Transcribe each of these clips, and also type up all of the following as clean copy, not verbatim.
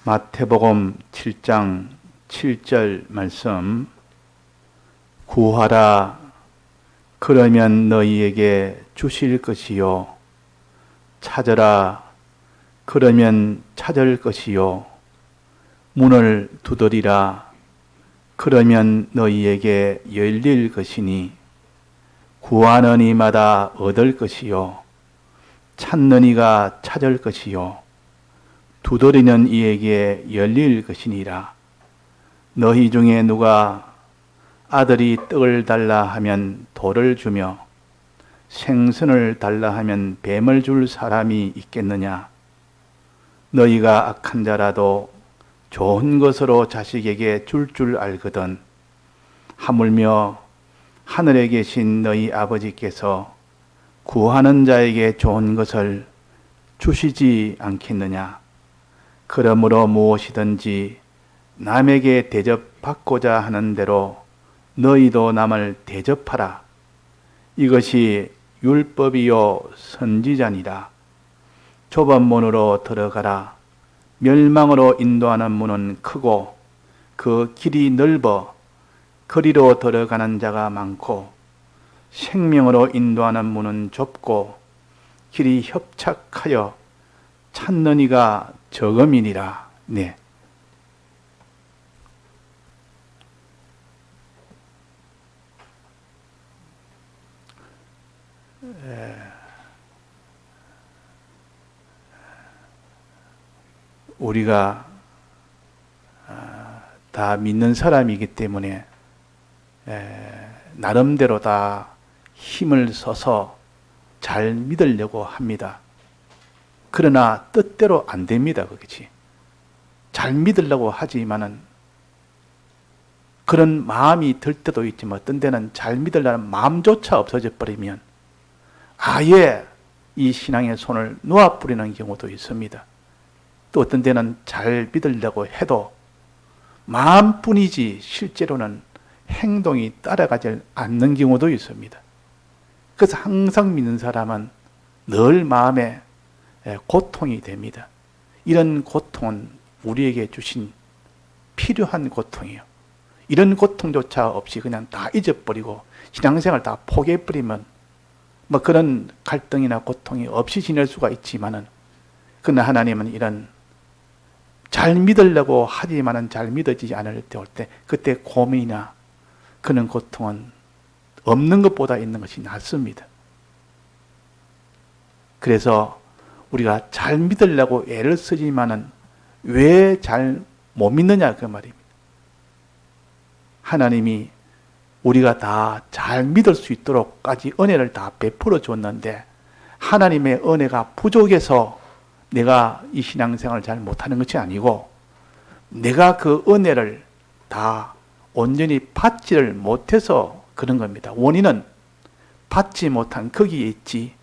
마태복음 7장 7절 말씀. 구하라, 그러면 너희에게 주실 것이요. 찾으라, 그러면 찾을 것이요. 문을 두드리라, 그러면 너희에게 열릴 것이니 구하는 이마다 얻을 것이요. 찾는 이가 찾을 것이요. 두드리는 이에게 열릴 것이니라. 너희 중에 누가 아들이 떡을 달라 하면 돌을 주며 생선을 달라 하면 뱀을 줄 사람이 있겠느냐? 너희가 악한 자라도 좋은 것으로 자식에게 줄 알거든. 하물며 하늘에 계신 너희 아버지께서 구하는 자에게 좋은 것을 주시지 않겠느냐? 그러므로 무엇이든지 남에게 대접받고자 하는 대로 너희도 남을 대접하라. 이것이 율법이요 선지자니라. 좁은 문으로 들어가라. 멸망으로 인도하는 문은 크고 그 길이 넓어 거리로 들어가는 자가 많고 생명으로 인도하는 문은 좁고 길이 협착하여 찾는 이가 적음이니라. 네. 우리가 다 믿는 사람이기 때문에 나름대로 다 힘을 써서 잘 믿으려고 합니다. 그러나 뜻대로 안 됩니다. 그렇지? 잘 믿으려고 하지만은 그런 마음이 들 때도 있지만 어떤 데는 잘 믿으려는 마음조차 없어져 버리면 아예 이 신앙의 손을 놓아버리는 경우도 있습니다. 또 어떤 데는 잘 믿으려고 해도 마음뿐이지 실제로는 행동이 따라가지 않는 경우도 있습니다. 그래서 항상 믿는 사람은 늘 마음에 고통이 됩니다. 이런 고통은 우리에게 주신 필요한 고통이에요. 이런 고통조차 없이 그냥 다 잊어버리고 신앙생활 다 포기해버리면 뭐 그런 갈등이나 고통이 없이 지낼 수가 있지만은 그러나 하나님은 이런 잘 믿으려고 하지만은 잘 믿어지지 않을 때 올 때 그때 고민이나 그런 고통은 없는 것보다 있는 것이 낫습니다. 그래서 우리가 잘 믿으려고 애를 쓰지만은 왜 잘 못 믿느냐 그 말입니다. 하나님이 우리가 다 잘 믿을 수 있도록까지 은혜를 다 베풀어 줬는데 하나님의 은혜가 부족해서 내가 이 신앙생활을 잘 못하는 것이 아니고 내가 그 은혜를 다 온전히 받지를 못해서 그런 겁니다. 원인은 받지 못한 거기에 있지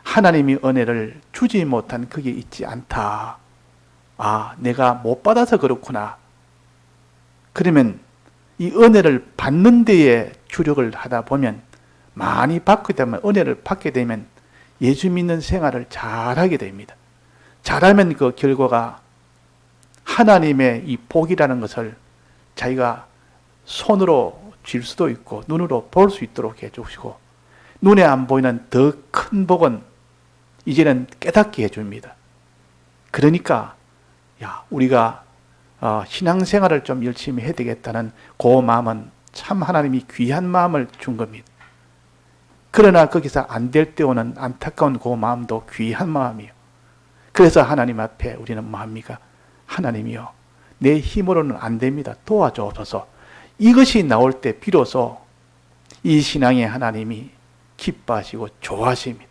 하나님이 은혜를 주지 못한 거기에 있지 않다. 아, 내가 못 받아서 그렇구나. 그러면 이 은혜를 받는 데에 주력을 하다 보면 많이 받게 되면 은혜를 받게 되면 예수 믿는 생활을 잘하게 됩니다. 잘하면 그 결과가 하나님의 이 복이라는 것을 자기가 손으로 쥘 수도 있고 눈으로 볼 수 있도록 해주시고 눈에 안 보이는 더 큰 복은 이제는 깨닫게 해줍니다. 그러니까 우리가 신앙생활을 좀 열심히 해야 되겠다는 그 마음은 참 하나님이 귀한 마음을 준 겁니다. 그러나 거기서 안 될 때 오는 안타까운 그 마음도 귀한 마음이에요. 그래서 하나님 앞에 우리는 뭐합니까? 하나님이요, 내 힘으로는 안 됩니다. 도와주옵소서. 이것이 나올 때 비로소 이 신앙의 하나님이 기뻐하시고 좋아하십니다.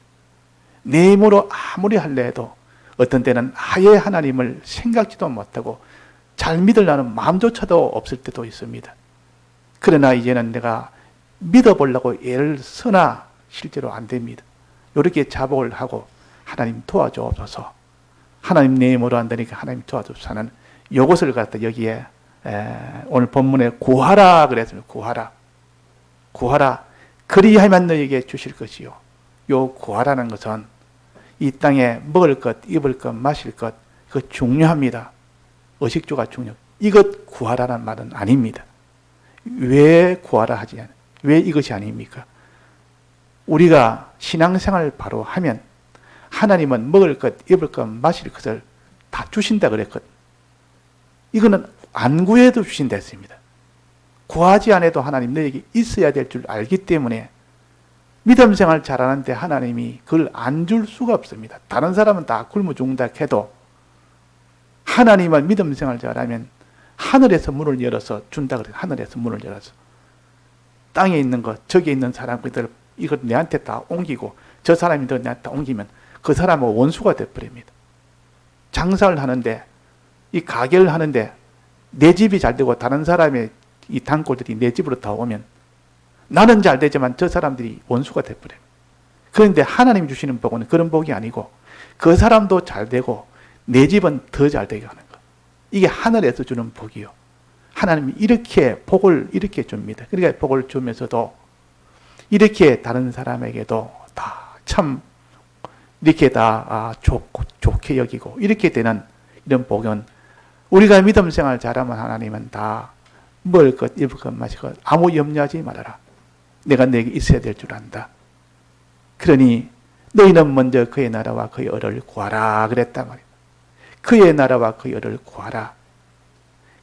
내 힘으로 아무리 할래 해도 어떤 때는 아예 하나님을 생각지도 못하고 잘 믿으려는 마음조차도 없을 때도 있습니다. 그러나 이제는 내가 믿어보려고 애를 쓰나 실제로 안 됩니다. 이렇게 자복을 하고 하나님 도와주옵소서. 하나님 내 힘으로 한다니까 하나님 도와주옵소서 하는 이것을 갖다 여기에 오늘 본문에 구하라 그랬습니다. 구하라. 그리하면 너에게 주실 것이요. 요 구하라는 것은 이 땅에 먹을 것, 입을 것, 마실 것, 그거 중요합니다. 의식주가 중요. 이것 구하라는 말은 아닙니다. 왜 구하라 하지 않아요? 왜 이것이 아닙니까? 우리가 신앙생활 바로 하면 하나님은 먹을 것, 입을 것, 마실 것을 다 주신다 그랬거든. 이거는 안 구해도 주신다 했습니다. 구하지 않아도 하나님 너에게 있어야 될 줄 알기 때문에 믿음 생활 잘하는데 하나님이 그걸 안 줄 수가 없습니다. 다른 사람은 다 굶어 죽는다 해도 하나님은 믿음 생활 잘하면 하늘에서 문을 열어서 준다 그래요. 하늘에서 문을 열어서 땅에 있는 것, 저기 있는 사람들 이걸 내한테 다 옮기고 저 사람이 더 내한테 옮기면 그 사람은 원수가 돼버립니다. 장사를 하는데 이 가게를 하는데 내 집이 잘 되고 다른 사람의 이 단골들이 내 집으로 다 오면 나는 잘 되지만 저 사람들이 원수가 돼버려요. 그런데 하나님 주시는 복은 그런 복이 아니고 그 사람도 잘 되고 내 집은 더 잘 되게 하는 것. 이게 하늘에서 주는 복이요. 하나님이 이렇게 복을 이렇게 줍니다. 그러니까 복을 주면서도 이렇게 다른 사람에게도 다 참 이렇게 다 좋게 여기고 이렇게 되는 이런 복은 우리가 믿음 생활 잘하면 하나님은 다 먹을 것, 입을 것, 마실 것 아무 염려하지 말아라. 내가 너에게 있어야 될 줄 안다. 그러니 너희는 먼저 그의 나라와 그의 의를 구하라 그랬단 말이에요. 그의 나라와 그의 의를 구하라.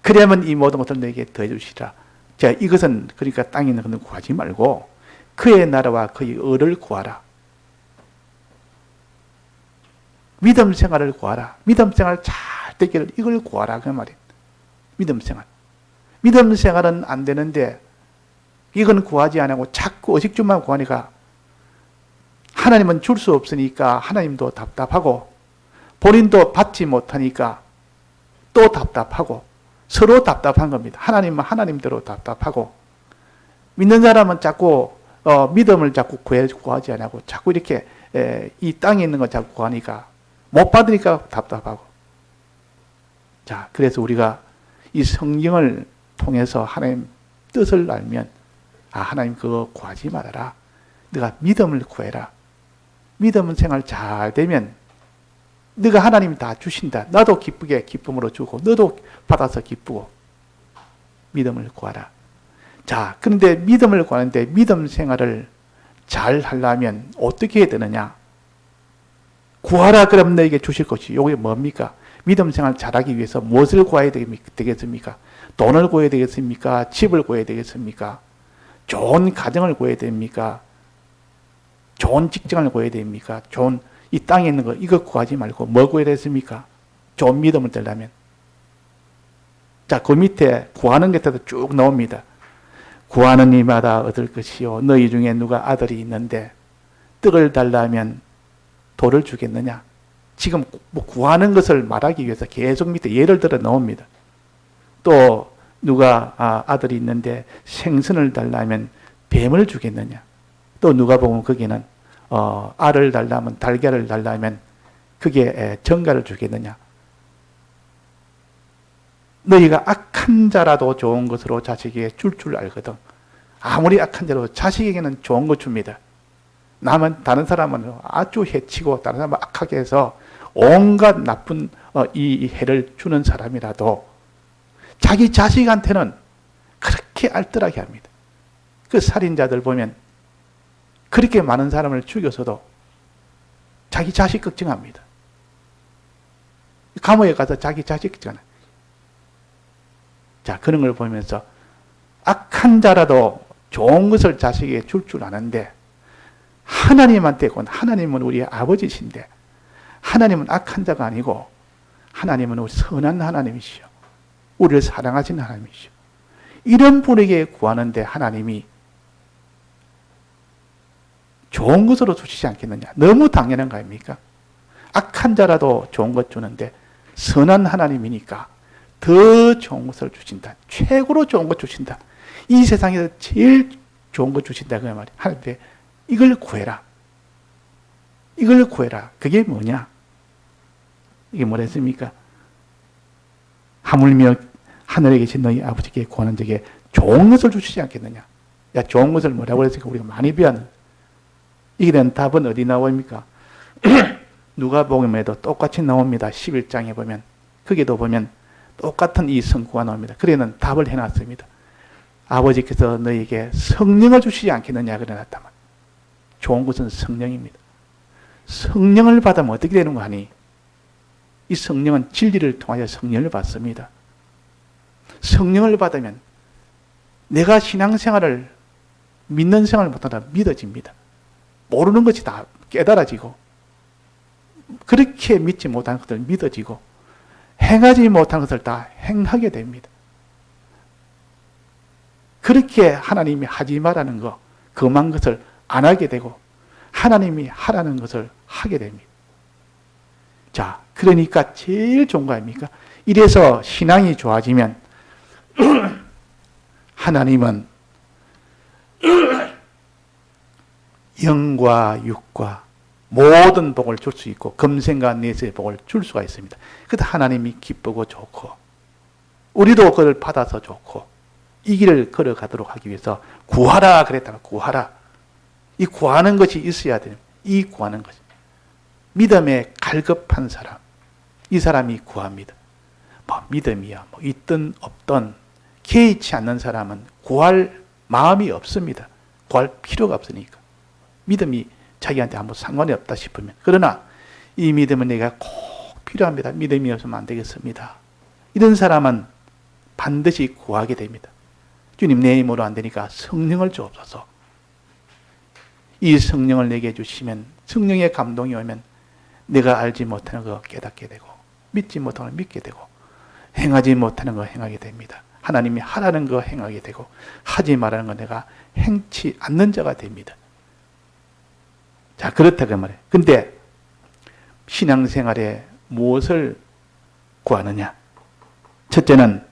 그러면 이 모든 것을 너에게 더해 주시라. 자, 이것은 그러니까 땅에 있는 것은 구하지 말고 그의 나라와 그의 의를 구하라. 믿음 생활을 구하라. 믿음 생활 잘 되기를 이걸 구하라 그 말이에요. 믿음 생활. 믿음 생활은 안 되는데 이건 구하지 안 하고 자꾸 의식주만 구하니까 하나님은 줄 수 없으니까 하나님도 답답하고 본인도 받지 못하니까 또 답답하고 서로 답답한 겁니다. 하나님은 하나님대로 답답하고 믿는 사람은 자꾸 믿음을 자꾸 구하지 안 하고 자꾸 이렇게 이 땅에 있는 거 자꾸 구하니까 못 받으니까 답답하고. 자, 그래서 우리가 이 성경을 통해서 하나님 뜻을 알면 하나님 그거 구하지 말아라. 네가 믿음을 구해라. 믿음은 생활 잘 되면 네가 하나님이 다 주신다. 나도 기쁘게 기쁨으로 주고 너도 받아서 기쁘고 믿음을 구하라. 자, 그런데 믿음을 구하는데 믿음 생활을 잘 하려면 어떻게 해야 되느냐? 구하라 그러면 너에게 주실 것이 이게 뭡니까? 믿음 생활 잘하기 위해서 무엇을 구해야 되겠습니까? 돈을 구해야 되겠습니까? 집을 구해야 되겠습니까? 좋은 가정을 구해야 됩니까? 좋은 직장을 구해야 됩니까? 좋은 이 땅에 있는 거 이거 구하지 말고 뭐 구해야 되겠습니까? 좋은 믿음을 들려면. 자, 그 밑에 구하는 것에도 쭉 나옵니다. 구하는 이마다 얻을 것이요 너희 중에 누가 아들이 있는데 떡을 달라면 돌을 주겠느냐? 지금 뭐 구하는 것을 말하기 위해서 계속 밑에 예를 들어 나옵니다. 또 누가 아들이 있는데 생선을 달라면 뱀을 주겠느냐? 또 누가 보면 거기는 알을 달라면 달걀을 달라면 그게 정갈을 주겠느냐? 너희가 악한 자라도 좋은 것으로 자식에게 줄 알거든. 아무리 악한 자라도 자식에게는 좋은 것 줍니다. 남은 다른 사람은 아주 해치고 다른 사람은 악하게 해서 온갖 나쁜 이 해를 주는 사람이라도 자기 자식한테는 그렇게 알뜰하게 합니다. 그 살인자들 보면 그렇게 많은 사람을 죽여서도 자기 자식 걱정합니다. 감옥에 가서 자기 자식 걱정합니다. 자, 그런 걸 보면서 악한 자라도 좋은 것을 자식에게 줄 아는데 하나님은 우리의 아버지신데 하나님은 악한 자가 아니고 하나님은 우리 선한 하나님이시오. 우리를 사랑하시는 하나님이시오. 이런 분에게 구하는데 하나님이 좋은 것으로 주시지 않겠느냐. 너무 당연한 거 아닙니까? 악한 자라도 좋은 것 주는데 선한 하나님이니까 더 좋은 것을 주신다. 최고로 좋은 것 주신다. 이 세상에서 제일 좋은 것 주신다. 그 말이에요. 하는데 이걸 구해라. 이걸 구해라. 그게 뭐냐? 이게 뭐랬습니까? 하물며 하늘에 계신 너희 아버지께 구하는 적에 좋은 것을 주시지 않겠느냐? 야, 좋은 것을 뭐라고 했으니까 우리가 많이 배웠는 이게 된 답은 어디 나옵니까? 누가복음에도 똑같이 나옵니다. 11장에 보면 거기도 보면 똑같은 이 성구가 나옵니다. 그래는 답을 해놨습니다. 아버지께서 너에게 성령을 주시지 않겠느냐 그래놨다만, 좋은 것은 성령입니다. 성령을 받으면 어떻게 되는 거 하니? 이 성령은 진리를 통하여 성령을 받습니다. 성령을 받으면 내가 신앙생활을 믿는 생활을 못하다 믿어집니다. 모르는 것이 다 깨달아지고, 그렇게 믿지 못한 것들 믿어지고, 행하지 못한 것을 다 행하게 됩니다. 그렇게 하나님이 하지 말라는 것, 금한 것을 안 하게 되고, 하나님이 하라는 것을 하게 됩니다. 자, 그러니까 제일 좋은 거 아닙니까? 이래서 신앙이 좋아지면 하나님은 영과 육과 모든 복을 줄 수 있고, 금생과 내세의 복을 줄 수가 있습니다. 그때 하나님이 기쁘고 좋고, 우리도 그걸 받아서 좋고, 이 길을 걸어가도록 하기 위해서 구하라 그랬다면 구하라. 이 구하는 것이 있어야 돼요. 이 구하는 것이. 믿음에 갈급한 사람, 이 사람이 구합니다. 뭐 믿음이야, 뭐 있든 없든 개의치 않는 사람은 구할 마음이 없습니다. 구할 필요가 없으니까. 믿음이 자기한테 아무 상관이 없다 싶으면. 그러나 이 믿음은 내가 꼭 필요합니다. 믿음이 없으면 안 되겠습니다. 이런 사람은 반드시 구하게 됩니다. 주님, 내 힘으로 안 되니까 성령을 주옵소서. 이 성령을 내게 주시면, 성령의 감동이 오면 내가 알지 못하는 거 깨닫게 되고, 믿지 못하는 거 믿게 되고, 행하지 못하는 거 행하게 됩니다. 하나님이 하라는 거 행하게 되고, 하지 말라는 거 내가 행치 않는 자가 됩니다. 자, 그렇다고 말해요. 근데 신앙생활에 무엇을 구하느냐? 첫째는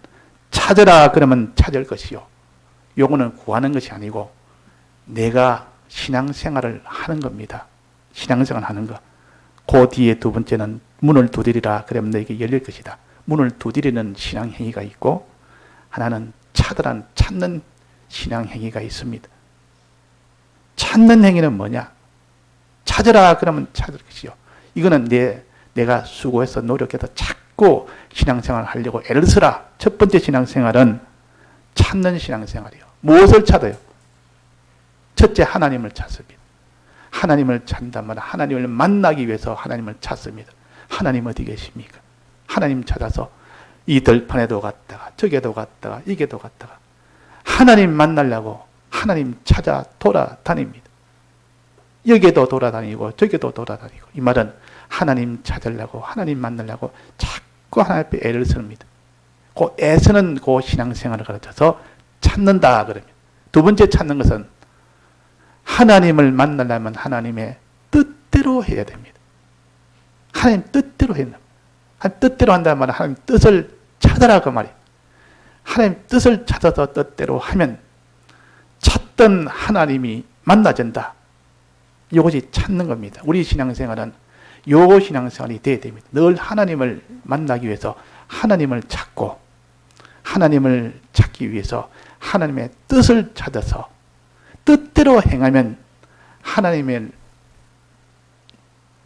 찾으라 그러면 찾을 것이요. 요거는 구하는 것이 아니고 내가 신앙생활을 하는 겁니다. 신앙생활 하는 거. 그 뒤에 두 번째는 문을 두드리라 그러면 너에게 열릴 것이다. 문을 두드리는 신앙행위가 있고, 하나는 찾으라는 찾는 신앙행위가 있습니다. 찾는 행위는 뭐냐? 찾으라 그러면 찾을 것이요. 이거는 내가 수고해서 노력해서 찾고 신앙생활을 하려고 애를 쓰라. 첫 번째 신앙생활은 찾는 신앙생활이요. 무엇을 찾아요? 첫째, 하나님을 찾습니다. 하나님을 찾는단 말은 하나님을 만나기 위해서 하나님을 찾습니다. 하나님 어디 계십니까? 하나님 찾아서 이 들판에도 갔다가 저게도 갔다가 이게도 갔다가 하나님 만나려고 하나님 찾아 돌아다닙니다. 여기에도 돌아다니고 저기에도 돌아다니고, 이 말은 하나님 찾으려고 하나님 만나려고 자꾸 하나님 앞에 애를 씁니다. 그 애쓰는 그 신앙생활을 가르쳐서 찾는다 그러면, 두 번째 찾는 것은 하나님을 만나려면 하나님의 뜻대로 해야 됩니다. 하나님 뜻대로 해야 됩니다. 뜻대로 한다는 말은 하나님 뜻을 찾아라 그 말이에요. 하나님 뜻을 찾아서 뜻대로 하면 찾던 하나님이 만나진다. 이것이 찾는 겁니다. 우리 신앙생활은 요 신앙생활이 돼야 됩니다. 늘 하나님을 만나기 위해서 하나님을 찾고, 하나님을 찾기 위해서 하나님의 뜻을 찾아서 뜻대로 행하면 하나님을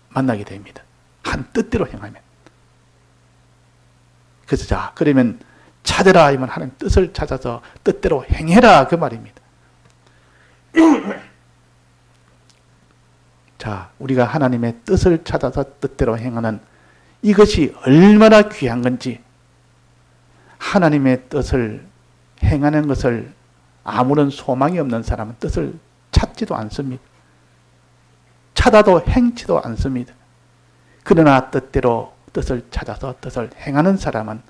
만나게 됩니다. 한 뜻대로 행하면. 그래서 자, 그러면 찾으라 하면 하나님 뜻을 찾아서 뜻대로 행해라 그 말입니다. 자, 우리가 하나님의 뜻을 찾아서 뜻대로 행하는 이것이 얼마나 귀한 건지, 하나님의 뜻을 행하는 것을 아무런 소망이 없는 사람은 뜻을 찾지도 않습니다. 찾아도 행치도 않습니다. 그러나 뜻대로 뜻을 찾아서 뜻을 행하는 사람은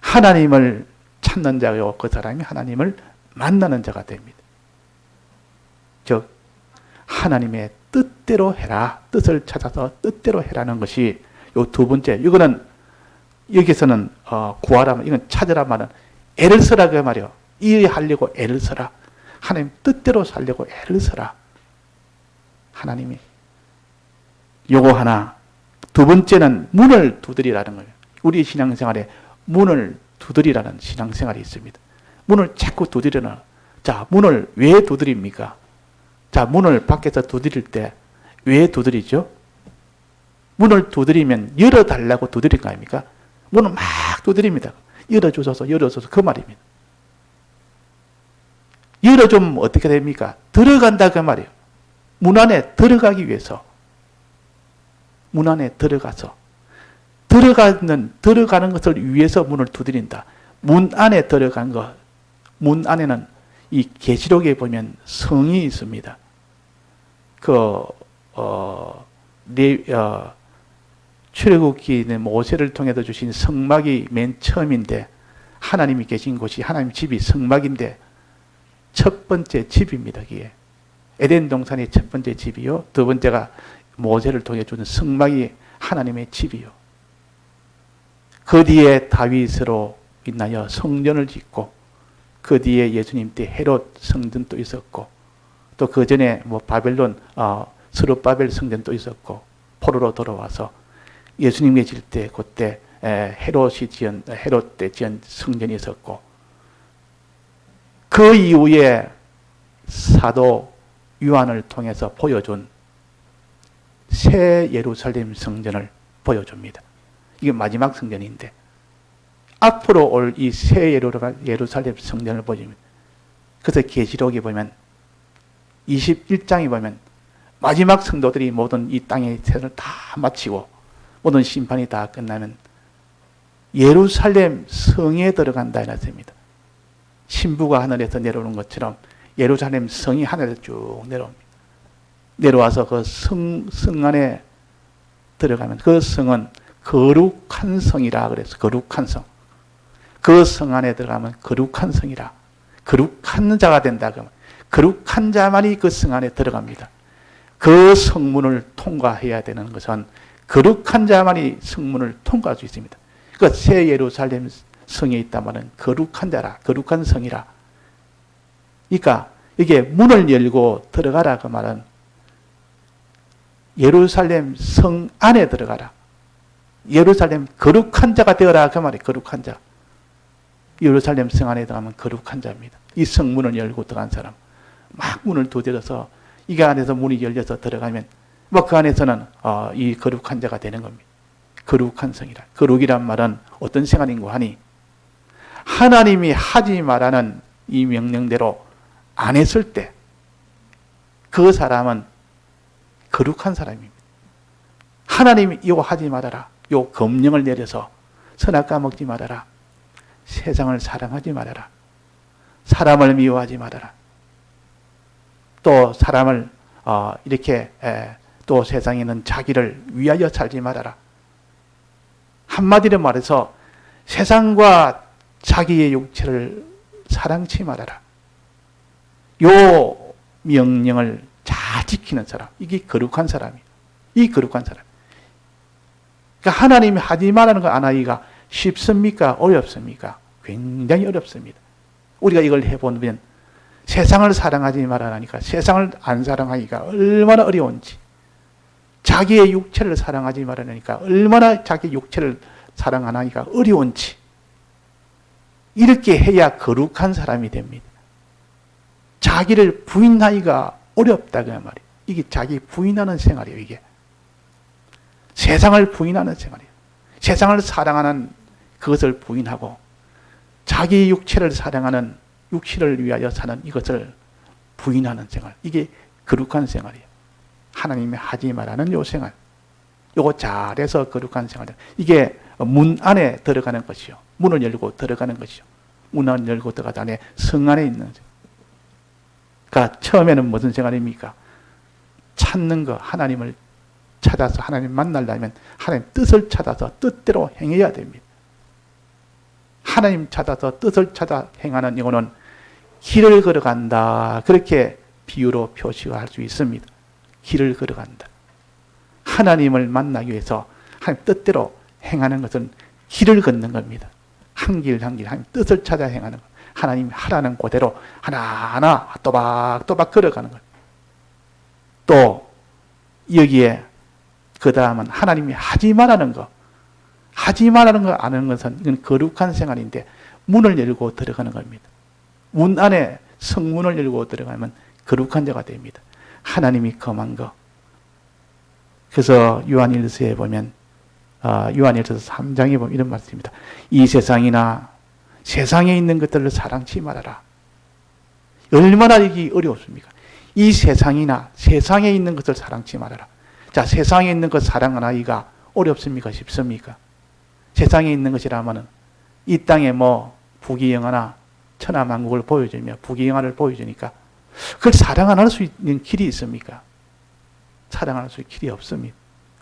하나님을 찾는 자요, 그 사람이 하나님을 만나는 자가 됩니다. 즉 하나님의 뜻대로 해라, 뜻을 찾아서 뜻대로 해라는 것이 요 두 번째. 이거는 여기서는 구하라, 이건 찾으라 말은 애를 쓰라 그 말이요. 이해하려고 애를 써라. 하나님 뜻대로 살려고 애를 써라. 하나님이 요거 하나. 두 번째는 문을 두드리라는 거예요. 우리 신앙생활에 문을 두드리라는 신앙생활이 있습니다. 문을 자꾸 두드리는. 자, 문을 왜 두드립니까? 자, 문을 밖에서 두드릴 때 왜 두드리죠? 문을 두드리면 열어달라고 두드릴 거 아닙니까? 문을 막 두드립니다. 열어주소서, 열어주소서 그 말입니다. 열어주면 어떻게 됩니까? 들어간다 그 말이에요. 문 안에 들어가기 위해서 문 안에 들어가서 들어가는 것을 위해서 문을 두드린다. 문 안에 들어간 것, 문 안에는 이 계시록에 보면 성이 있습니다. 출애굽기는 모세를 통해서 주신 성막이 맨 처음인데 하나님이 계신 곳이 하나님 집이 성막인데 첫 번째 집입니다. 그게 에덴 동산의 첫 번째 집이요. 두 번째가 모세를 통해 주는 성막이 하나님의 집이요. 그 뒤에 다윗으로 인하여 성전을 짓고 그 뒤에 예수님 때 헤롯 성전도 있었고 또 그 전에 바벨론 스룹바벨 성전도 있었고 포로로 돌아와서 예수님 계실 때 그때 헤롯 때 지은 성전이 있었고 그 이후에 사도 요한을 통해서 보여준 새 예루살렘 성전을 보여줍니다. 이게 마지막 성전인데 앞으로 올 이 새 예루살렘 성전을 보여줍니다. 그래서 계시록에 보면 21장에 보면 마지막 성도들이 모든 이 땅의 세를 다 마치고 모든 심판이 다 끝나면 예루살렘 성에 들어간다 이랬습니다. 신부가 하늘에서 내려오는 것처럼 예루살렘 성이 하늘에서 쭉 내려옵니다. 내려와서 그 성 안에 들어가면 그 성은 거룩한 성이라 그래서 거룩한 성. 그 성 안에 들어가면 거룩한 성이라. 거룩한 자가 된다. 거룩한 자만이 그 성 안에 들어갑니다. 그 성문을 통과해야 되는 것은 거룩한 자만이 성문을 통과할 수 있습니다. 그 새 예루살렘 성에 있다마는 거룩한 자라, 거룩한 성이라. 그러니까 이게 문을 열고 들어가라 그 말은 예루살렘 성 안에 들어가라. 예루살렘 거룩한 자가 되어라 그 말이 거룩한 자. 예루살렘 성 안에 들어가면 거룩한 자입니다. 이 성문을 열고 들어간 사람 막 문을 두드려서 이 안에서 문이 열려서 들어가면 그 안에서는 이 거룩한 자가 되는 겁니다. 거룩한 성이라. 거룩이란 말은 어떤 생활인고 하니 하나님이 하지 말라는 이 명령대로 안 했을 때 그 사람은 거룩한 사람입니다. 하나님이 이거 하지 말아라. 요 검령을 내려서 선악과 먹지 말아라. 세상을 사랑하지 말아라. 사람을 미워하지 말아라. 또 사람을 이렇게 또 세상에는 자기를 위하여 살지 말아라. 한마디로 말해서 세상과 자기의 육체를 사랑치 말아라. 요 명령을 잘 지키는 사람, 이게 거룩한 사람이에요. 이 거룩한 사람. 그러니까 하나님이 하지 말라는 거 안 하기가 쉽습니까? 어렵습니까? 굉장히 어렵습니다. 우리가 이걸 해보면 세상을 사랑하지 말아라니까 세상을 안 사랑하기가 얼마나 어려운지, 자기의 육체를 사랑하지 말아라니까 얼마나 자기 육체를 사랑 안 하기가 어려운지, 이렇게 해야 거룩한 사람이 됩니다. 자기를 부인하기가 어렵다 그 말이에요. 이게 자기 부인하는 생활이에요. 이게 세상을 부인하는 생활이에요. 세상을 사랑하는 그것을 부인하고 자기 육체를 사랑하는 육체를 위하여 사는 이것을 부인하는 생활. 이게 거룩한 생활이에요. 하나님이 하지 말라는 요 생활. 요거 잘해서 거룩한 생활. 이게 문 안에 들어가는 것이요. 문을 열고 들어가는 것이요. 문을 열고 들어가다 안에 성 안에 있는 생활. 그러니까 처음에는 무슨 생활입니까? 찾는 거, 하나님을 찾아서 하나님 만나려면 하나님 뜻을 찾아서 뜻대로 행해야 됩니다. 하나님 찾아서 뜻을 찾아 행하는 이거는 길을 걸어간다. 그렇게 비유로 표시할 수 있습니다. 길을 걸어간다. 하나님을 만나기 위해서 하나님 뜻대로 행하는 것은 길을 걷는 겁니다. 한 길 한 길 하나님 뜻을 찾아 행하는 것. 하나님 하라는 그대로 하나하나 또박또박 걸어가는 것. 또 여기에 그 다음은 하나님이 하지 말라는 거. 하지 말라는 거 아는 것은 이건 거룩한 생활인데 문을 열고 들어가는 겁니다. 문 안에 성문을 열고 들어가면 거룩한 자가 됩니다. 하나님이 금한 거. 그래서 요한일서에 보면 요한일서 3장에 보면 이런 말씀입니다. 이 세상이나 세상에 있는 것들을 사랑치 말아라. 얼마나 이게 어렵습니까? 이 세상이나 세상에 있는 것을 사랑치 말아라. 자, 세상에 있는 것 사랑하기가 어렵습니까? 쉽습니까? 세상에 있는 것이라면은 이 땅에 뭐 부귀영화나 천하만국을 보여주며 부귀영화를 보여주니까 그걸 사랑 안 할 수 있는 길이 있습니까? 사랑할 수 있는 길이 없습니다.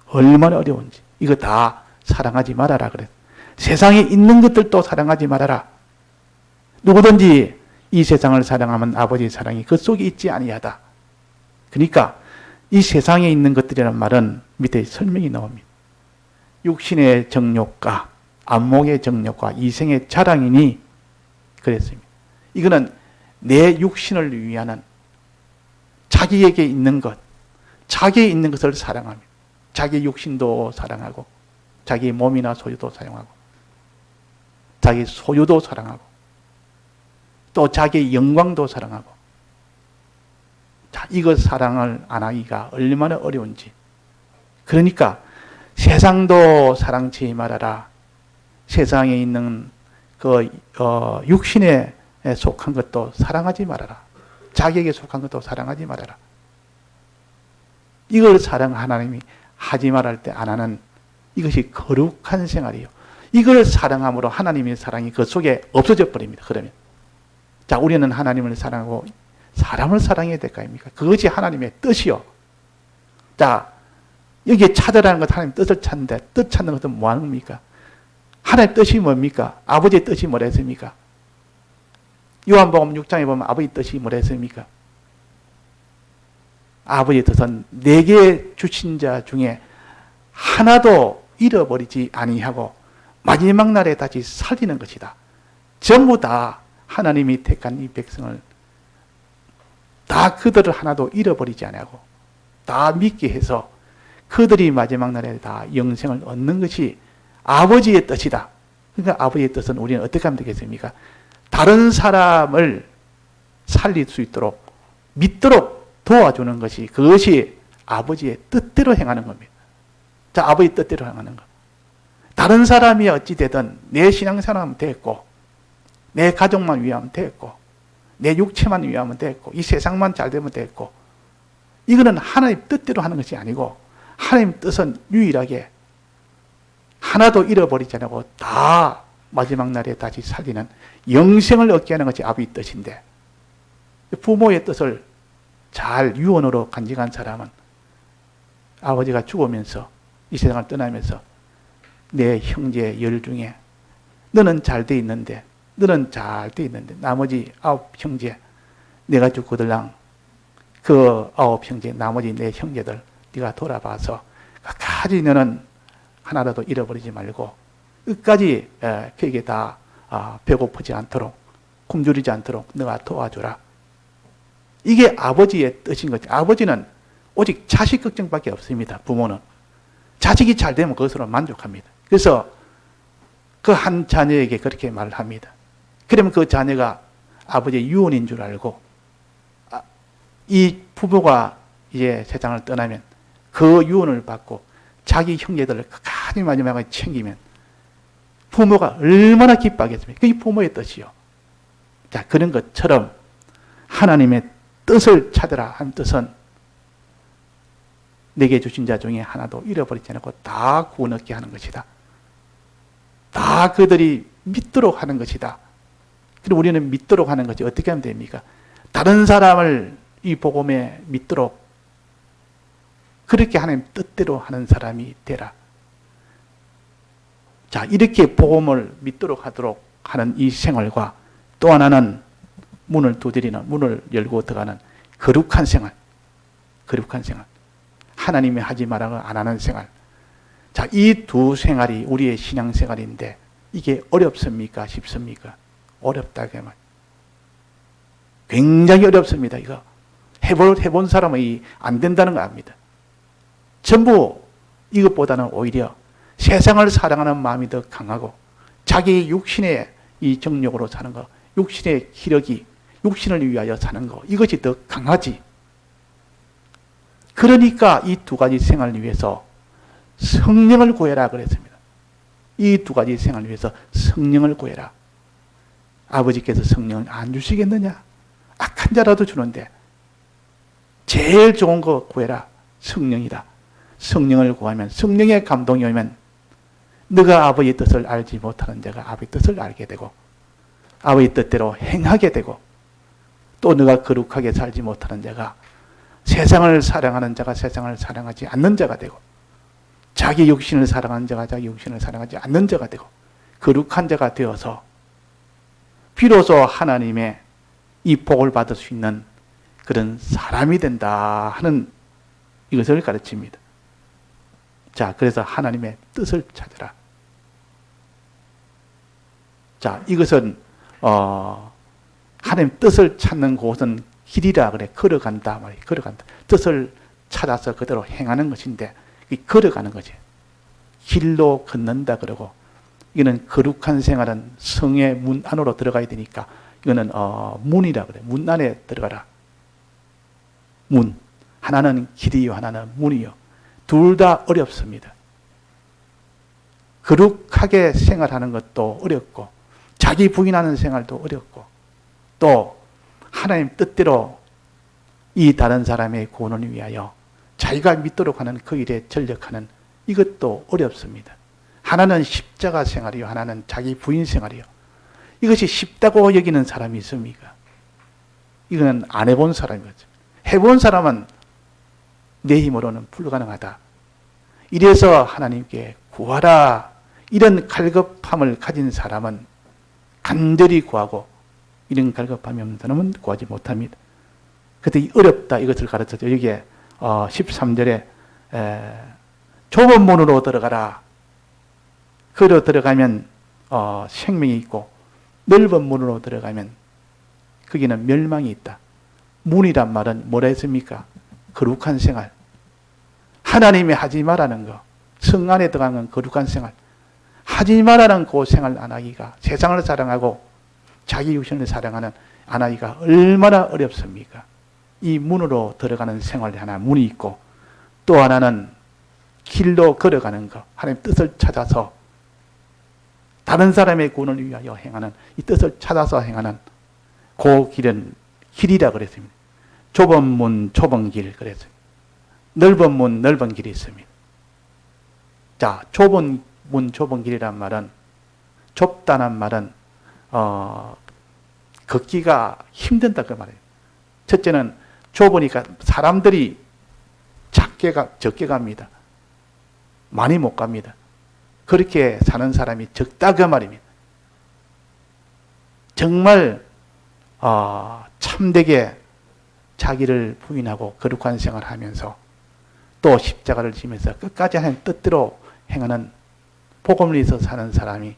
얼마나 어려운지. 이거 다 사랑하지 말아라 그래. 세상에 있는 것들도 사랑하지 말아라. 누구든지 이 세상을 사랑하면 아버지의 사랑이 그 속에 있지 아니하다. 그러니까 이 세상에 있는 것들이라는 말은 밑에 설명이 나옵니다. 육신의 정욕과 안목의 정욕과 이생의 자랑이니 그랬습니다. 이거는 내 육신을 위하는 자기에게 있는 것, 자기에 있는 것을 사랑합니다. 자기 육신도 사랑하고 자기 몸이나 소유도 사랑하고 자기 소유도 사랑하고 또 자기 영광도 사랑하고 자, 이것 사랑을 안 하기가 얼마나 어려운지. 그러니까 세상도 사랑치 말아라. 세상에 있는 그 육신에 속한 것도 사랑하지 말아라. 자기에게 속한 것도 사랑하지 말아라. 이걸 사랑 하나님이 하지 말할 때 안 하는 이것이 거룩한 생활이에요. 이걸 사랑함으로 하나님의 사랑이 그 속에 없어져 버립니다. 그러면 자, 우리는 하나님을 사랑하고 사람을 사랑해야 될 거 아닙니까? 그것이 하나님의 뜻이요. 자, 여기에 찾으라는 것 하나님 뜻을 찾는데 뜻 찾는 것은 뭐 하는 겁니까? 하나님의 뜻이 뭡니까? 아버지의 뜻이 뭐라 했습니까? 요한복음 6장에 보면 아버지의 뜻이 뭐라 했습니까? 아버지의 뜻은 내게 주신 자 중에 하나도 잃어버리지 아니하고 마지막 날에 다시 살리는 것이다. 전부 다 하나님이 택한 이 백성을 다 그들을 하나도 잃어버리지 아니하고 다 믿게 해서 그들이 마지막 날에 다 영생을 얻는 것이 아버지의 뜻이다. 그러니까 아버지의 뜻은 우리는 어떻게 하면 되겠습니까? 다른 사람을 살릴 수 있도록 믿도록 도와주는 것이 그것이 아버지의 뜻대로 행하는 겁니다. 자, 아버지 뜻대로 행하는 것. 다른 사람이 어찌되든 내 신앙생활하면 됐고 내 가족만 위하면 됐고 내 육체만 위하면 됐고 이 세상만 잘 되면 됐고 이거는 하나님 뜻대로 하는 것이 아니고 하나님 뜻은 유일하게 하나도 잃어버리지 않고 다 마지막 날에 다시 살리는 영생을 얻게 하는 것이 아버지의 뜻인데 부모의 뜻을 잘 유언으로 간직한 사람은 아버지가 죽으면서 이 세상을 떠나면서 내 형제 열 중에 너는 잘 돼 있는데 너는 잘 돼 있는데 나머지 9 형제 내가 죽거들랑 그 9 형제 나머지 내 형제들 네가 돌아봐서 끝까지 너는 하나라도 잃어버리지 말고 끝까지 그에게 다 배고프지 않도록 굶주리지 않도록 너가 도와주라. 이게 아버지의 뜻인 거죠. 아버지는 오직 자식 걱정밖에 없습니다. 부모는 자식이 잘 되면 그것으로 만족합니다. 그래서 그 한 자녀에게 그렇게 말을 합니다. 그러면 그 자녀가 아버지의 유언인 줄 알고 이 부모가 이제 세상을 떠나면 그 유언을 받고 자기 형제들을 끝까지 마지막에 챙기면 부모가 얼마나 기뻐하겠습니까? 그게 부모의 뜻이요. 자, 그런 것처럼 하나님의 뜻을 찾으라 한 뜻은 내게 주신 자 중에 하나도 잃어버리지 않고 다 구원 얻게 하는 것이다. 다 그들이 믿도록 하는 것이다. 그리고 우리는 믿도록 하는 것이 어떻게 하면 됩니까? 다른 사람을 이 복음에 믿도록 그렇게 하나님 뜻대로 하는 사람이 되라. 자, 이렇게 복음을 믿도록 하도록 하는 이 생활과 또 하나는 문을 두드리는, 문을 열고 들어가는 거룩한 생활. 거룩한 생활. 하나님이 하지 말라고 안 하는 생활. 자, 이 두 생활이 우리의 신앙생활인데 이게 어렵습니까? 쉽습니까? 어렵다. 그 말. 굉장히 어렵습니다. 이거. 해본 사람은 안 된다는 거 압니다. 전부 이것보다는 오히려 세상을 사랑하는 마음이 더 강하고 자기 육신의 이 정욕으로 사는 거, 육신의 기력이 육신을 위하여 사는 거, 이것이 더 강하지. 그러니까 이 두 가지 생활을 위해서 성령을 구해라 그랬습니다. 이 두 가지 생활을 위해서 성령을 구해라. 아버지께서 성령을 안 주시겠느냐? 악한 자라도 주는데 제일 좋은 거 구해라. 성령이다. 성령을 구하면, 성령의 감동이 오면 너가 아버지의 뜻을 알지 못하는 자가 아버지의 뜻을 알게 되고, 아버지의 뜻대로 행하게 되고, 또 너가 거룩하게 살지 못하는 자가, 세상을 사랑하는 자가 세상을 사랑하지 않는 자가 되고, 자기 육신을 사랑하는 자가 자기 육신을 사랑하지 않는 자가 되고, 거룩한 자가 되어서 비로소 하나님의 이 복을 받을 수 있는 그런 사람이 된다 하는 이것을 가르칩니다. 자, 그래서 하나님의 뜻을 찾으라. 자, 이것은 하나님 뜻을 찾는 곳은 길이라 그래. 걸어간다 말이에요. 걸어간다. 뜻을 찾아서 그대로 행하는 것인데, 걸어가는 거지. 길로 걷는다 그러고, 이거는 거룩한 생활은 성의 문 안으로 들어가야 되니까, 이거는 문이라 그래. 문 안에 들어가라. 문. 하나는 길이요, 하나는 문이요. 둘 다 어렵습니다. 거룩하게 생활하는 것도 어렵고, 자기 부인하는 생활도 어렵고, 또 하나님 뜻대로 이 다른 사람의 구원을 위하여 자기가 믿도록 하는 그 일에 전력하는 이것도 어렵습니다. 하나는 십자가 생활이요, 하나는 자기 부인 생활이요. 이것이 쉽다고 여기는 사람이 있습니까? 이거는 안 해본 사람이죠. 해본 사람은 내 힘으로는 불가능하다. 이래서 하나님께 구하라. 이런 갈급함을 가진 사람은 간절히 구하고, 이런 갈급함이 없는 사람은 구하지 못합니다. 그때 어렵다 이것을 가르쳤죠. 여기에 13절에 좁은 문으로 들어가라. 그로 들어가면 생명이 있고, 넓은 문으로 들어가면 거기는 멸망이 있다. 문이란 말은 뭐라 했습니까? 거룩한 생활. 하나님이 하지 말라는 거. 성 안에 들어가는 거룩한 생활. 하지 말라는 그 생활 안 하기가, 세상을 사랑하고 자기 육신을 사랑하는 안 하기가 얼마나 어렵습니까? 이 문으로 들어가는 생활이 하나 문이 있고, 또 하나는 길로 걸어가는 것. 하나님 뜻을 찾아서 다른 사람의 구원을 위하여 행하는, 이 뜻을 찾아서 행하는 그 길은 길이라 그랬습니다. 좁은 문, 좁은 길 그랬어요. 넓은 문, 넓은 길이 있습니다. 자, 좁은 문, 좁은 길이란 말은, 좁다는 말은 걷기가 힘든다 그 말이에요. 첫째는 좁으니까 사람들이 적게 갑니다. 많이 못 갑니다. 그렇게 사는 사람이 적다 그 말입니다. 정말 참되게 자기를 부인하고 거룩한 생활을 하면서 또 십자가를 지면서 끝까지 하나님 뜻대로 행하는, 복음을 위해서 사는 사람이,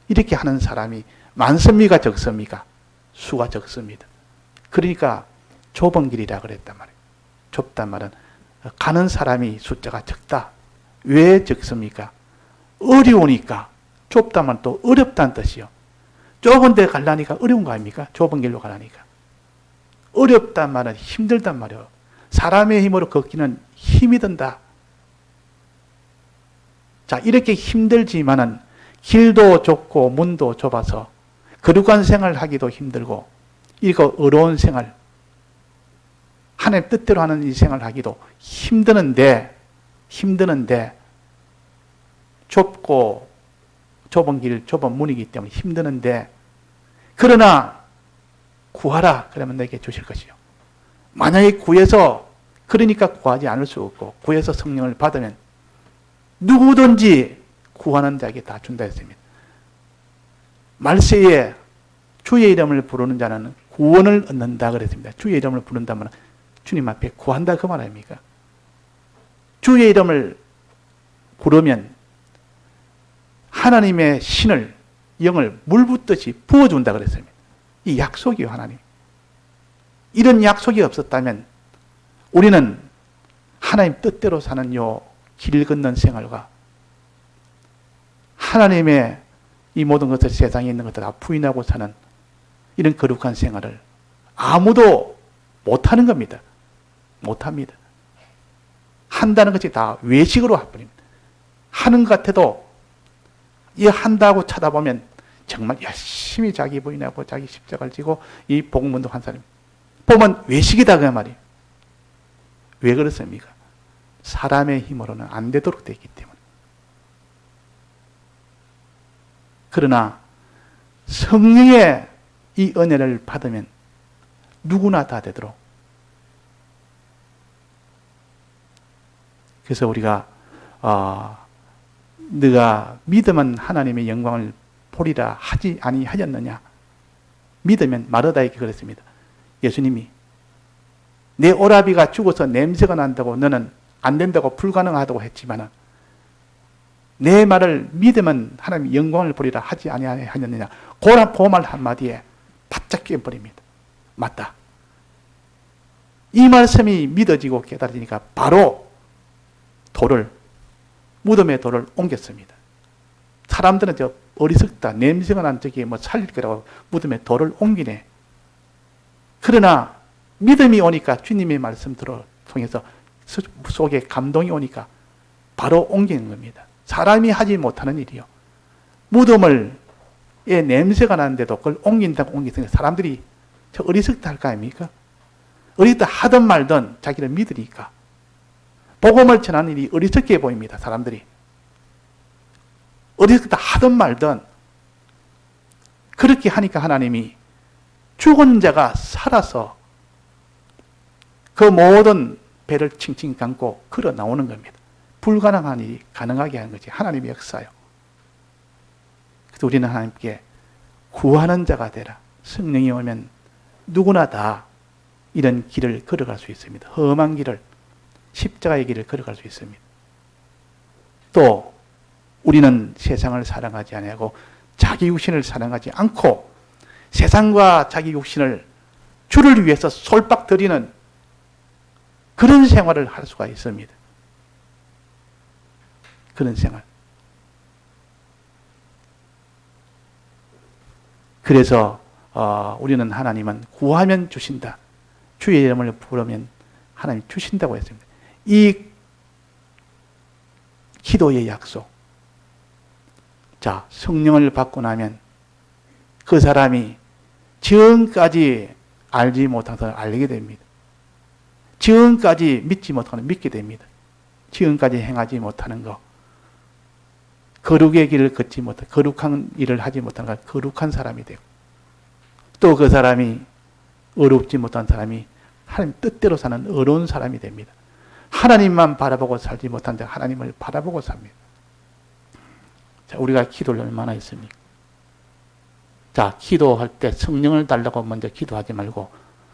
이렇게 하는 사람이 많습니까 적습니까? 수가 적습니다. 그러니까 좁은 길이라 그랬단 말이에요. 좁단 말은 가는 사람이 숫자가 적다. 왜 적습니까? 어려우니까. 좁다면 또 어렵다는 뜻이요. 좁은 데 가려니까 어려운 거 아닙니까? 좁은 길로 가려니까. 어렵단 말은 힘들단 말이에요. 사람의 힘으로 걷기는 힘이 든다. 자, 이렇게 힘들지만은 길도 좁고 문도 좁아서 거룩한 생활을 하기도 힘들고, 이거 어려운 생활, 하나님 뜻대로 하는 이 생활을 하기도 힘드는데 좁고 좁은 길, 좁은 문이기 때문에 힘드는데, 그러나 구하라 그러면 내게 주실 것이요. 만약에 구해서, 그러니까 구하지 않을 수 없고, 구해서 성령을 받으면 누구든지 구하는 자에게 다 준다 했습니다. 말세에 주의 이름을 부르는 자는 구원을 얻는다 그랬습니다. 주의 이름을 부른다면 주님 앞에 구한다 그 말 아닙니까? 주의 이름을 부르면 하나님의 신을, 영을 물 붓듯이 부어준다 그랬습니다. 이 약속이요, 하나님. 이런 약속이 없었다면 우리는 하나님 뜻대로 사는 요 길 걷는 생활과 하나님의 이 모든 것을, 세상에 있는 것들 다 부인하고 사는 이런 거룩한 생활을 아무도 못하는 겁니다. 못합니다. 한다는 것이 다 외식으로 해버립니다. 하는 것 같아도 이 한다고 쳐다보면 정말 열심히 자기 부인하고 자기 십자가를 지고 이 복음운동 한 사람 보면 외식이다 그 말이에요. 왜 그렇습니까? 사람의 힘으로는 안 되도록 되어 있기 때문에. 그러나 성령의 이 은혜를 받으면 누구나 다 되도록. 그래서 우리가 네가 믿으면 하나님의 영광을 보리라 하지 아니하였느냐. 믿으면 마르다에게 그랬습니다. 예수님이 내 오라비가 죽어서 냄새가 난다고 너는 안 된다고 불가능하다고 했지만 내 말을 믿으면 하나님의 영광을 보리라 하지 아니하였느냐. 그 말 한마디에 바짝 깨버립니다. 맞다. 이 말씀이 믿어지고 깨달아지니까 바로 무덤의 돌을 옮겼습니다. 사람들은 저 어리석다, 냄새가 난 적이 뭐 살릴 거라고 무덤에 돌을 옮기네. 그러나 믿음이 오니까 주님의 말씀 통해서 속에 감동이 오니까 바로 옮기는 겁니다. 사람이 하지 못하는 일이요. 무덤에 냄새가 나는데도 그걸 옮긴다고 옮기니까 사람들이 저 어리석다 할 거 아닙니까? 어리석다 하든 말든 자기를 믿으니까. 복음을 전하는 일이 어리석게 보입니다. 사람들이. 어리석다 하든 말든 그렇게 하니까 하나님이 죽은 자가 살아서 그 모든 배를 칭칭 감고 걸어 나오는 겁니다. 불가능한 일이 가능하게 하는 것이 하나님의 역사요. 그래서 우리는 하나님께 구하는 자가 되라. 성령이 오면 누구나 다 이런 길을 걸어갈 수 있습니다. 험한 길을, 십자가의 길을 걸어갈 수 있습니다. 또 우리는 세상을 사랑하지 아니하고 자기 육신을 사랑하지 않고 세상과 자기 육신을 주를 위해서 솔박 들이는 그런 생활을 할 수가 있습니다. 그런 생활. 그래서 우리는 하나님은 구하면 주신다. 주의 이름을 부르면 하나님 주신다고 했습니다. 이 기도의 약속. 자, 성령을 받고 나면 그 사람이 지금까지 알지 못한 것을 알게 됩니다. 지금까지 믿지 못한 것을 믿게 됩니다. 지금까지 행하지 못하는 것, 거룩의 길을 걷지 못한, 거룩한 일을 하지 못하는 것, 거룩한 사람이 되고, 또 그 사람이 어렵지 못한 사람이 하나님 뜻대로 사는 어려운 사람이 됩니다. 하나님만 바라보고 살지 못한데 하나님을 바라보고 삽니다. 자, 우리가 기도를 얼마나 했습니까? 자, 기도할 때 성령을 달라고 먼저 기도하지 말고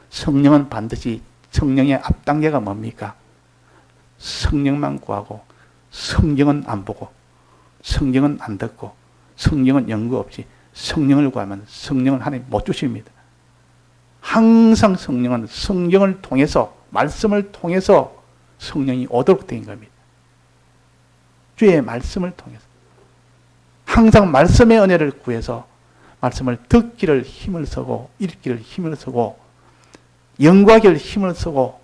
성령은 반드시 성령의 앞단계가 뭡니까? 성령만 구하고 성경은 안 보고 성경은 안 듣고 성경은 연구 없이 성령을 구하면 성령은 하나님 못 주십니다. 항상 성령은 성경을 통해서 말씀을 통해서 성령이 오도록 된 겁니다. 주의 말씀을 통해서 항상 말씀의 은혜를 구해서 말씀을 듣기를 힘을 쓰고 읽기를 힘을 쓰고 연구하기를 힘을 쓰고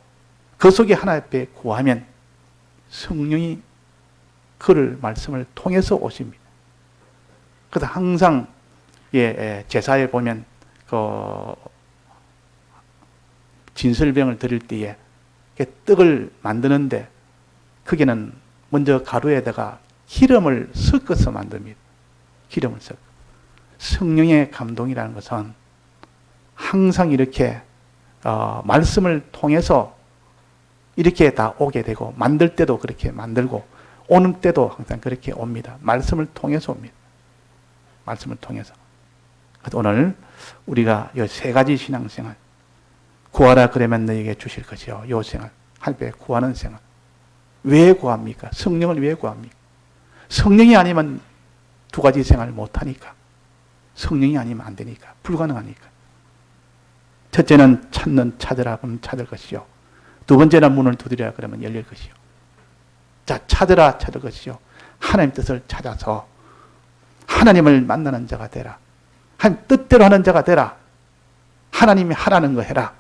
그 속에 하나님 앞에 구하면 성령이 그를 말씀을 통해서 오십니다. 그래서 항상 제사에 보면 그 진설병을 드릴 때에 떡을 만드는데 거기는 먼저 가루에다가 기름을 섞어서 만듭니다. 기름을 섞어. 성령의 감동이라는 것은 항상 이렇게 말씀을 통해서 이렇게 다 오게 되고 만들 때도 그렇게 만들고 오는 때도 항상 그렇게 옵니다. 말씀을 통해서 옵니다. 말씀을 통해서. 그래서 오늘 우리가 이 세 가지 신앙생활 구하라 그러면 너에게 주실 것이요. 이 생활 하나님께 구하는 생활. 왜 구합니까? 성령을 왜 구합니까? 성령이 아니면 두 가지 생활을 못하니까. 성령이 아니면 안 되니까. 불가능하니까. 첫째는 찾으라 그러면 찾을 것이요. 두 번째는 문을 두드리라 그러면 열릴 것이요. 자, 찾으라 찾을 것이요. 하나님 뜻을 찾아서 하나님을 만나는 자가 되라. 하나님 뜻대로 하는 자가 되라. 하나님이 하라는 거 해라.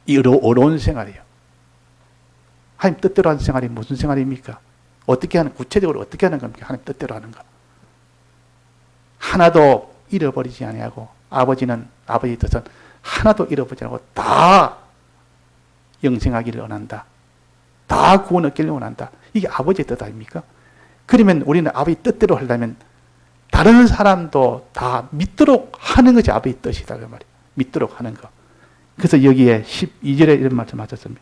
이 어려운 생활이에요. 하나님 뜻대로 하는 생활이 무슨 생활입니까? 어떻게 하는, 구체적으로 어떻게 하는 겁니까? 하나님 뜻대로 하는 거. 하나도 잃어버리지 아니하고 아버지는 아버지 뜻은 하나도 잃어버리지 않고 다 영생하기를 원한다. 다 구원 얻기를 원한다. 이게 아버지의 뜻 아닙니까? 그러면 우리는 아버지 뜻대로 하려면 다른 사람도 다 믿도록 하는 것이 아버지 뜻이다. 그 말이에요. 믿도록 하는 것. 그래서 여기에 12절에 이런 말씀 하셨습니다.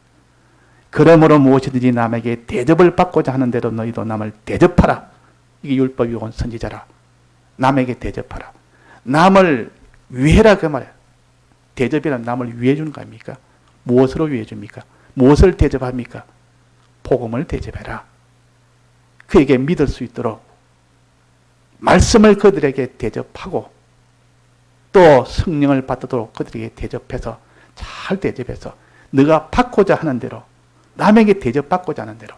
그러므로 무엇이든지 남에게 대접을 받고자 하는 대로 너희도 남을 대접하라. 이게 율법이 온 선지자라. 남에게 대접하라. 남을 위해라 그 말이에요. 대접이란 남을 위해 주는 거 아닙니까? 무엇으로 위해 줍니까? 무엇을 대접합니까? 복음을 대접해라. 그에게 믿을 수 있도록 말씀을 그들에게 대접하고 또 성령을 받도록 그들에게 대접해서 잘 대접해서 네가 받고자 하는 대로 남에게 대접받고자 하는 대로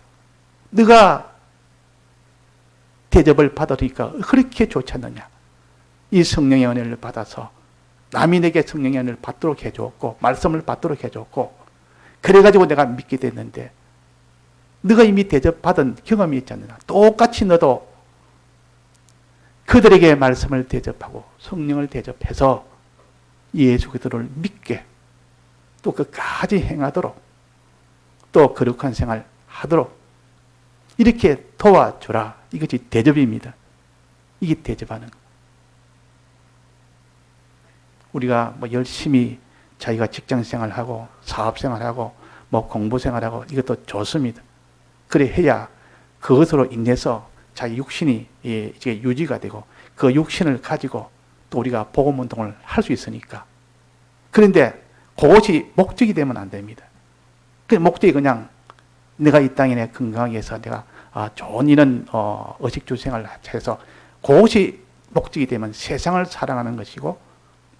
네가 대접을 받으니까 그렇게 좋지 않느냐. 이 성령의 은혜를 받아서 남이 내게 성령의 은혜를 받도록 해줬고 말씀을 받도록 해줬고 그래가지고 내가 믿게 됐는데 네가 이미 대접받은 경험이 있지 않느냐. 똑같이 너도 그들에게 말씀을 대접하고 성령을 대접해서 예수 그리스도를 믿게 또 끝까지 행하도록 또 거룩한 생활 하도록 이렇게 도와주라. 이것이 대접입니다. 이게 대접하는 거. 우리가 뭐 열심히 자기가 직장 생활하고 사업 생활하고 뭐 공부 생활하고 이것도 좋습니다. 그래 해야 그것으로 인해서 자기 육신이 이제 유지가 되고 그 육신을 가지고 또 우리가 복음 운동을 할 수 있으니까. 그런데 그것이 목적이 되면 안 됩니다. 그 목적이 그냥 내가 이 땅에 건강하게 해서 내가 좋은 이런 의식주 생활을 해서 그것이 목적이 되면 세상을 사랑하는 것이고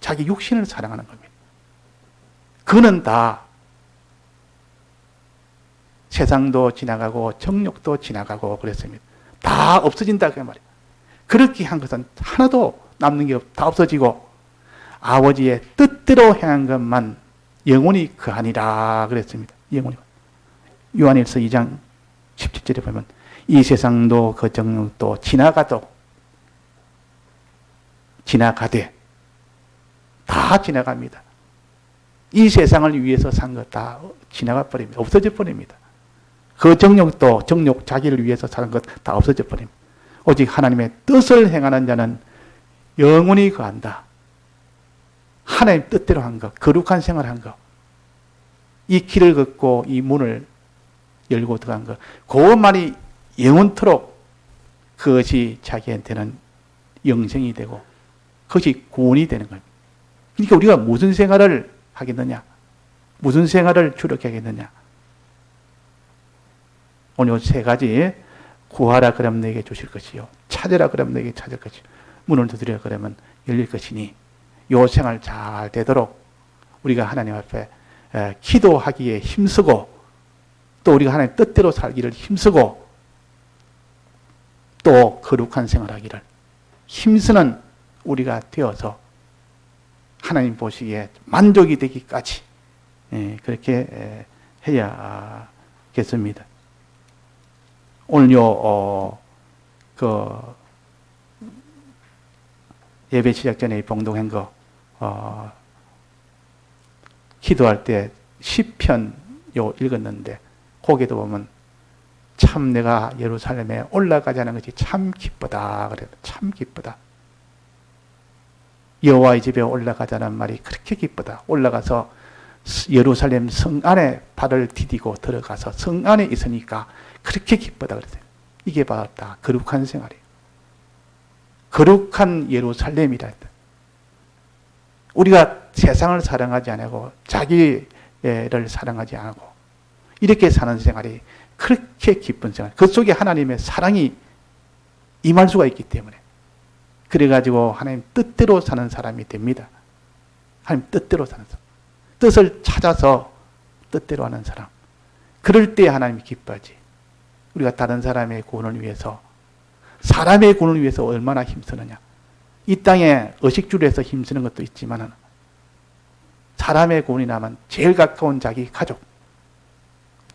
자기 육신을 사랑하는 겁니다. 그는 다 세상도 지나가고 정욕도 지나가고 그랬습니다. 다 없어진다 그 말이에요. 그렇게 한 것은 하나도 남는 게 다 없어지고 아버지의 뜻대로 행한 것만 영원히 그하니라 그랬습니다. 영원히. 요한일서 2장 17절에 보면 이 세상도 그 정욕도 지나가되 다 지나갑니다. 이 세상을 위해서 산 것 다 지나가 버립니다. 없어져 버립니다. 그 정욕도 정욕 자기를 위해서 사는 것 다 없어져 버립니다. 오직 하나님의 뜻을 행하는 자는 영원히 거한다. 하나님 뜻대로 한 것, 거룩한 생활한 것, 이 길을 걷고 이 문을 열고 들어간 것, 그것만이 영원토록 그것이 자기한테는 영생이 되고 그것이 구원이 되는 겁니다. 그러니까 우리가 무슨 생활을 하겠느냐? 무슨 생활을 주력해 하겠느냐? 오늘 세 가지 구하라 그러면 내게 주실 것이요 찾으라 그러면 내게 찾을 것이요 문을 두드리라 그러면 열릴 것이니 요 생활 잘 되도록 우리가 하나님 앞에 기도하기에 힘쓰고 또 우리가 하나님 뜻대로 살기를 힘쓰고 또 거룩한 생활하기를 힘쓰는 우리가 되어서 하나님 보시기에 만족이 되기까지 그렇게 해야겠습니다. 오늘요 예배 시작 전에 봉독한 거 기도할 때 시편 읽었는데 거기도 보면 참 내가 예루살렘에 올라가자는 것이 참 기쁘다 그래요. 참 기쁘다. 여호와의 집에 올라가자는 말이 그렇게 기쁘다. 올라가서 예루살렘 성 안에 발을 디디고 들어가서 성 안에 있으니까 그렇게 기쁘다 그랬어요. 이게 바로 다 거룩한 생활이에요. 거룩한 예루살렘이라 했다. 우리가 세상을 사랑하지 않고 자기를 사랑하지 않고 이렇게 사는 생활이 그렇게 기쁜 생활. 그 속에 하나님의 사랑이 임할 수가 있기 때문에 그래가지고 하나님 뜻대로 사는 사람이 됩니다. 하나님 뜻대로 사는 사람. 뜻을 찾아서 뜻대로 하는 사람. 그럴 때 하나님이 기뻐하지. 우리가 다른 사람의 구원을 위해서 사람의 구원을 위해서 얼마나 힘쓰느냐. 이 땅에 의식주를 해서 힘쓰는 것도 있지만 사람의 구원이 나면 제일 가까운 자기 가족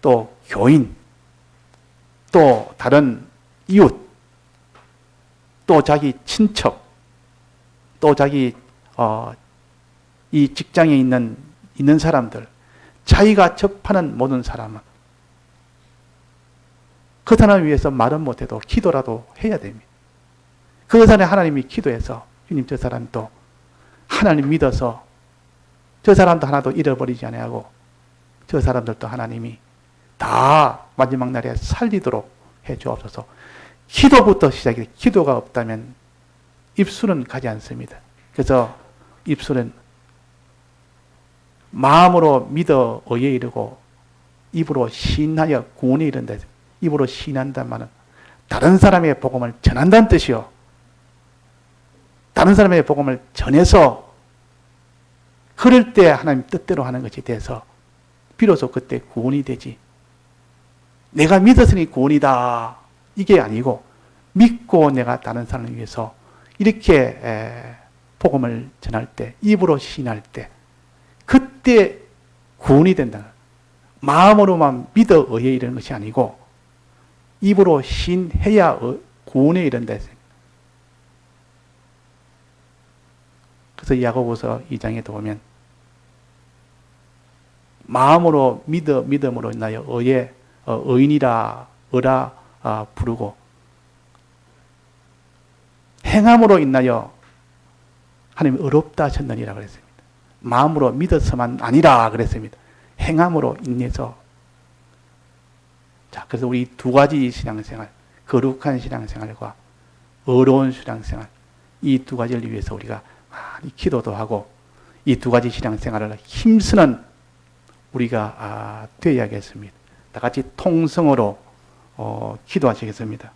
또 교인 또 다른 이웃 또 자기 친척 또 자기 이 직장에 있는 사람들, 자기가 접하는 모든 사람은 그 사람을 위해서 말은 못해도 기도라도 해야 됩니다. 그 사람이 하나님이 기도해서 주님 저 사람도 하나님 믿어서 저 사람도 하나도 잃어버리지 않아하고 저 사람들도 하나님이 다 마지막 날에 살리도록 해 주옵소서. 기도부터 시작이 돼. 기도가 없다면 입술은 가지 않습니다. 그래서 입술은 마음으로 믿어 의에 이르고 입으로 시인하여 구원에 이른다. 입으로 시인한다는 말은 다른 사람의 복음을 전한다는 뜻이요. 다른 사람의 복음을 전해서 그럴 때 하나님 뜻대로 하는 것이 돼서 비로소 그때 구원이 되지. 내가 믿었으니 구원이다. 이게 아니고 믿고 내가 다른 사람을 위해서 이렇게 복음을 전할 때, 입으로 시인할 때 그때 구원이 된다. 마음으로만 믿어 의에 이르는 것이 아니고 입으로 시인해야 구원에 이른다. 그래서 야고보서 2장에도 보면 마음으로 믿음으로 인하여 의에 의인이라 어라 부르고 행함으로 인하여 하나님이 어렵다 하셨느니라 그랬습니다. 마음으로 믿어서만 아니라 그랬습니다. 행함으로 인해서. 자, 그래서 우리 두 가지 신앙생활, 거룩한 신앙생활과 어려운 신앙생활, 이 두 가지를 위해서 우리가 많이 기도도 하고 이 두 가지 신앙생활을 힘쓰는 우리가 되어야겠습니다. 다 같이 통성으로 기도하시겠습니다.